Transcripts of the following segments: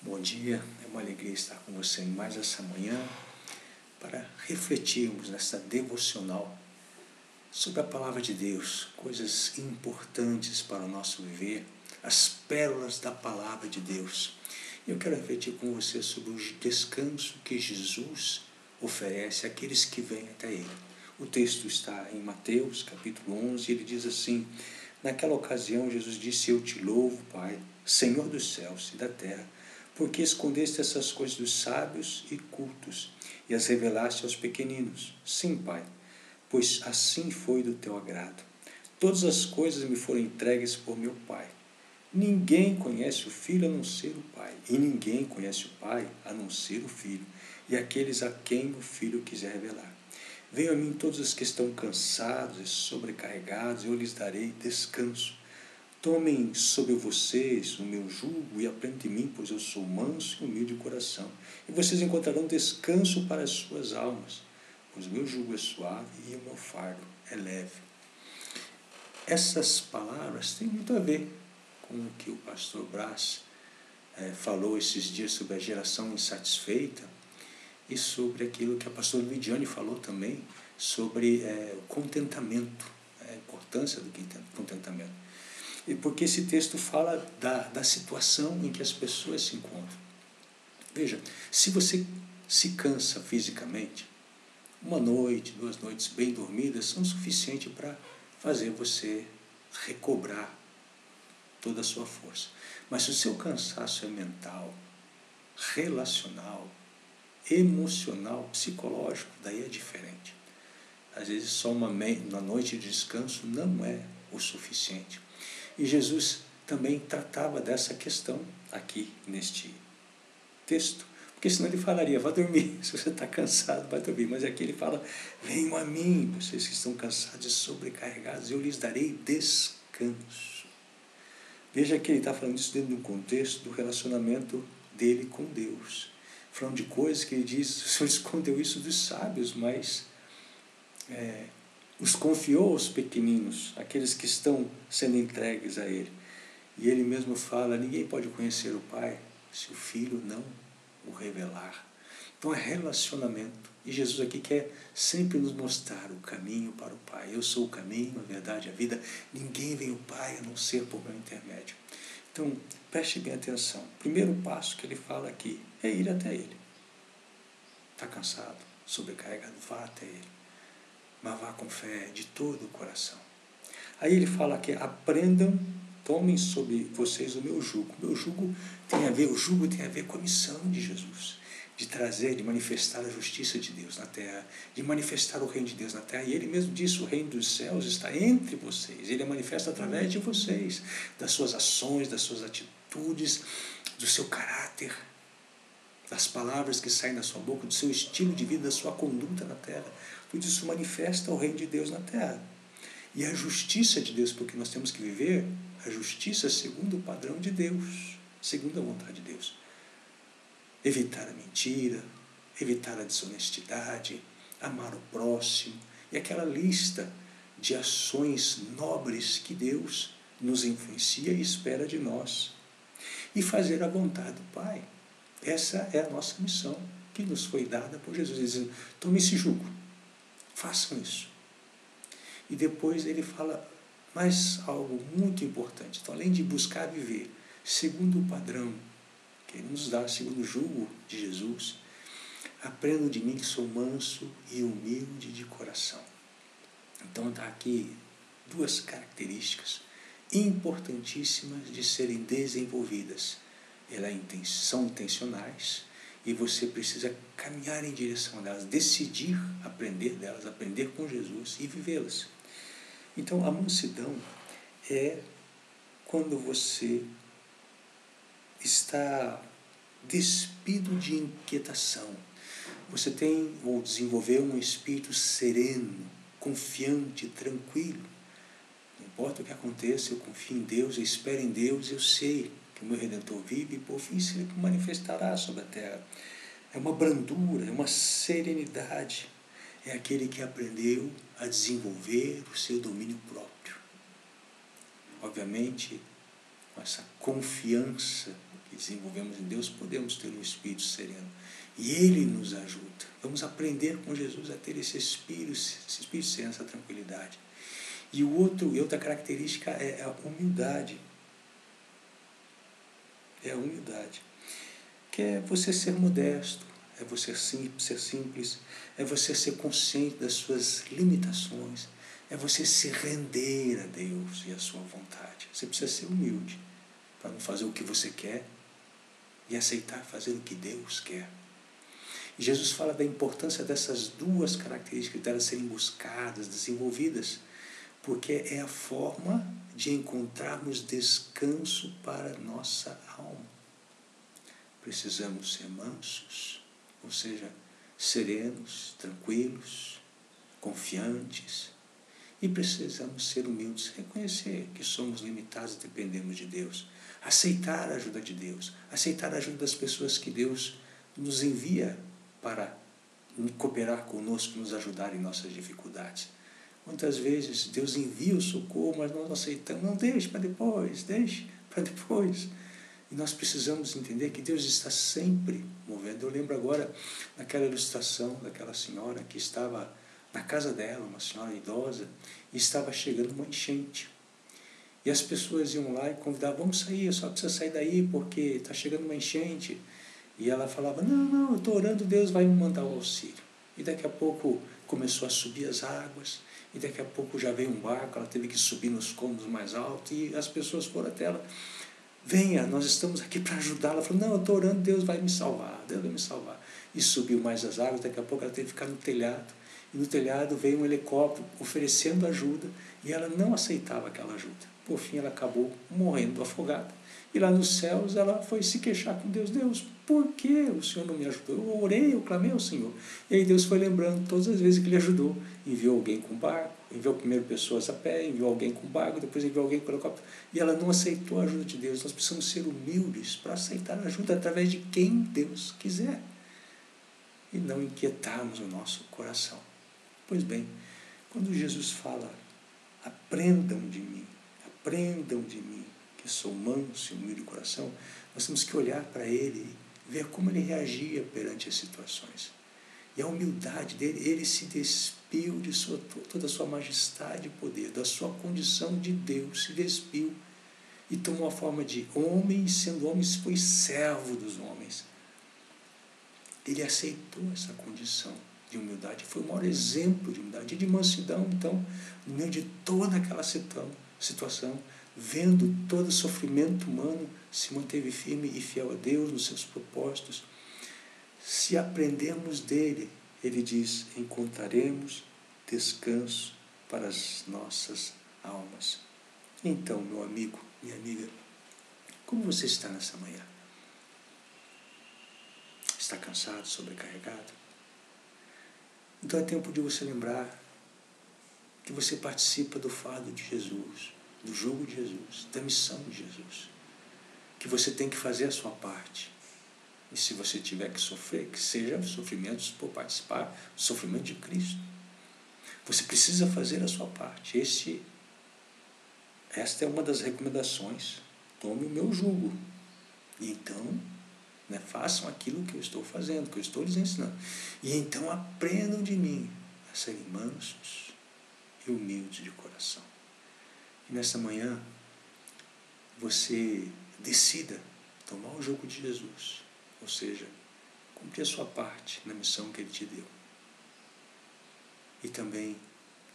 Bom dia, é uma alegria estar com você em mais essa manhã para refletirmos nessa devocional sobre a Palavra de Deus, coisas importantes para o nosso viver, as pérolas da Palavra de Deus. E eu quero refletir com você sobre o descanso que Jesus oferece àqueles que vêm até Ele. O texto está em Mateus, capítulo 11, e ele diz assim: naquela ocasião Jesus disse: eu te louvo, Pai, Senhor dos céus e da terra, porque escondeste essas coisas dos sábios e cultos e as revelaste aos pequeninos. Sim, Pai, pois assim foi do teu agrado. Todas as coisas me foram entregues por meu Pai. Ninguém conhece o Filho a não ser o Pai, e ninguém conhece o Pai a não ser o Filho, e aqueles a quem o Filho quiser revelar. Venham a mim todos os que estão cansados e sobrecarregados, eu lhes darei descanso. Tomem sobre vocês o meu jugo e aprendam de mim, pois eu sou manso e humilde de coração. E vocês encontrarão descanso para as suas almas, pois o meu jugo é suave e o meu fardo é leve. Essas palavras têm muito a ver com o que o pastor Brás falou esses dias sobre a geração insatisfeita e sobre aquilo que a pastora Lidiane falou também, sobre o contentamento, a importância do contentamento. E porque esse texto fala da situação em que as pessoas se encontram. Veja, se você se cansa fisicamente, uma noite, 2 noites bem dormidas são suficientes para fazer você recobrar toda a sua força. Mas se o seu cansaço é mental, relacional, emocional, psicológico, daí é diferente. Às vezes só uma noite de descanso não é o suficiente. E Jesus também tratava dessa questão aqui neste texto, porque senão ele falaria: vá dormir, se você está cansado, vai dormir. Mas aqui ele fala: venham a mim, vocês que estão cansados e sobrecarregados, eu lhes darei descanso. Veja que ele está falando isso dentro de um contexto do relacionamento dele com Deus, falando de coisas que ele diz: o Senhor escondeu isso dos sábios, mas os confiou aos pequeninos, aqueles que estão sendo entregues a Ele. E Ele mesmo fala: ninguém pode conhecer o Pai se o Filho não o revelar. Então é relacionamento. E Jesus aqui quer sempre nos mostrar o caminho para o Pai. Eu sou o caminho, a verdade e a vida. Ninguém vem ao Pai a não ser por meu intermédio. Então, preste bem atenção. O primeiro passo que ele fala aqui é ir até Ele. Está cansado, sobrecarregado, vá até Ele. Mas vá com fé de todo o coração. Aí ele fala que aprendam, tomem sobre vocês o meu jugo. O meu jugo tem a ver, o jugo tem a ver com a missão de Jesus, de trazer, de manifestar a justiça de Deus na terra, de manifestar o reino de Deus na terra. E ele mesmo disse: o reino dos céus está entre vocês. Ele é manifesto através de vocês, das suas ações, das suas atitudes, do seu caráter, das palavras que saem da sua boca, do seu estilo de vida, da sua conduta na terra. Tudo isso manifesta o reino de Deus na terra. E a justiça de Deus, porque nós temos que viver a justiça segundo o padrão de Deus, segundo a vontade de Deus. Evitar a mentira, evitar a desonestidade, amar o próximo, e aquela lista de ações nobres que Deus nos influencia e espera de nós. E fazer a vontade do Pai. Essa é a nossa missão, que nos foi dada por Jesus. Ele diz: tome esse jugo, façam isso. E depois ele fala mais algo muito importante. Então, além de buscar viver segundo o padrão que ele nos dá, segundo o jugo de Jesus, aprendam de mim que sou manso e humilde de coração. Então está aqui 2 características importantíssimas de serem desenvolvidas. Elas são intencionais e você precisa caminhar em direção a elas, decidir aprender delas, aprender com Jesus e vivê-las. Então, a mansidão é quando você está despido de inquietação. Você tem ou desenvolveu um espírito sereno, confiante, tranquilo. Não importa o que aconteça, eu confio em Deus, eu espero em Deus, eu sei que o meu Redentor vive e por fim se manifestará sobre a terra. É uma brandura, é uma serenidade. É aquele que aprendeu a desenvolver o seu domínio próprio. Obviamente, com essa confiança que desenvolvemos em Deus, podemos ter um espírito sereno. E Ele nos ajuda. Vamos aprender com Jesus a ter esse espírito sereno, essa tranquilidade. E outra característica é a humildade. É a humildade. Que é você ser modesto, é você ser simples, é você ser consciente das suas limitações, é você se render a Deus e a sua vontade. Você precisa ser humilde para não fazer o que você quer e aceitar fazer o que Deus quer. E Jesus fala da importância dessas duas características, delas serem buscadas, desenvolvidas, porque é a forma de encontrarmos descanso para a nossa alma. Precisamos ser mansos, ou seja, serenos, tranquilos, confiantes, e precisamos ser humildes, reconhecer que somos limitados e dependemos de Deus, aceitar a ajuda de Deus, aceitar a ajuda das pessoas que Deus nos envia para cooperar conosco, nos ajudar em nossas dificuldades. Muitas vezes Deus envia o socorro, mas nós não aceitamos. Não, deixe para depois, deixe para depois. E nós precisamos entender que Deus está sempre movendo. Eu lembro agora daquela ilustração daquela senhora que estava na casa dela, uma senhora idosa, e estava chegando uma enchente. E as pessoas iam lá e convidavam, vamos sair, só precisa sair daí porque está chegando uma enchente. E ela falava, não, eu estou orando, Deus vai me mandar o auxílio. E daqui a pouco começou a subir as águas, e daqui a pouco já veio um barco, ela teve que subir nos cômodos mais altos, e as pessoas foram até ela, venha, nós estamos aqui para ajudar. Ela falou, não, eu estou orando, Deus vai me salvar, Deus vai me salvar. E subiu mais as águas, daqui a pouco ela teve que ficar no telhado, e no telhado veio um helicóptero oferecendo ajuda, e ela não aceitava aquela ajuda. Por fim, ela acabou morrendo afogada. E lá nos céus ela foi se queixar com Deus. Deus, por que o Senhor não me ajudou? Eu orei, eu clamei ao Senhor. E aí Deus foi lembrando todas as vezes que Ele ajudou. Enviou alguém com barco, enviou primeiro pessoas a pé, enviou alguém com barco, depois enviou alguém com helicóptero. E ela não aceitou a ajuda de Deus. Nós precisamos ser humildes para aceitar a ajuda através de quem Deus quiser. E não inquietarmos o nosso coração. Pois bem, quando Jesus fala, aprendam de mim, que sou manso e humilde de coração, nós temos que olhar para Ele e ver como Ele reagia perante as situações. E a humildade dele, Ele se despiu de toda a sua majestade e poder, da sua condição de Deus, se despiu e tomou a forma de homem, e sendo homem, foi servo dos homens. Ele aceitou essa condição de humildade, foi o maior exemplo de humildade e de mansidão. Então, no meio de toda aquela situação, vendo todo o sofrimento humano, se manteve firme e fiel a Deus nos seus propósitos. Se aprendermos dele, ele diz, encontraremos descanso para as nossas almas. Então, meu amigo, minha amiga, como você está nessa manhã? Está cansado, sobrecarregado? Então é tempo de você lembrar que você participa do fardo de Jesus, do jugo de Jesus, da missão de Jesus, que você tem que fazer a sua parte. E se você tiver que sofrer, que seja sofrimentos por participar do sofrimento de Cristo. Você precisa fazer a sua parte. Esta é uma das recomendações. Tome o meu jugo. E então, façam aquilo que eu estou fazendo, que eu estou lhes ensinando. E então aprendam de mim a serem mansos e humildes de coração. E nesta manhã, você decida tomar o jugo de Jesus, ou seja, cumprir a sua parte na missão que Ele te deu. E também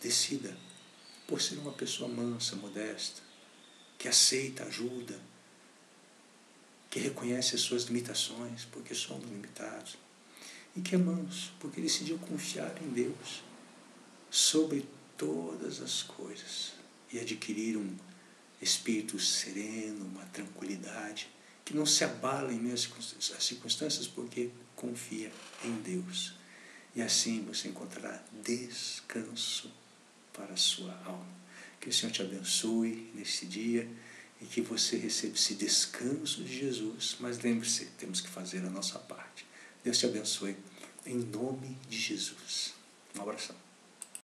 decida por ser uma pessoa mansa, modesta, que aceita ajuda, que reconhece as suas limitações, porque somos limitados, e que é manso, porque decidiu confiar em Deus sobre todas as coisas e adquirir um espírito sereno, uma tranquilidade, que não se abala em meio às circunstâncias, porque confia em Deus. E assim você encontrará descanso para a sua alma. Que o Senhor te abençoe nesse dia e que você receba esse descanso de Jesus. Mas lembre-se, temos que fazer a nossa parte. Deus te abençoe em nome de Jesus. Um abração.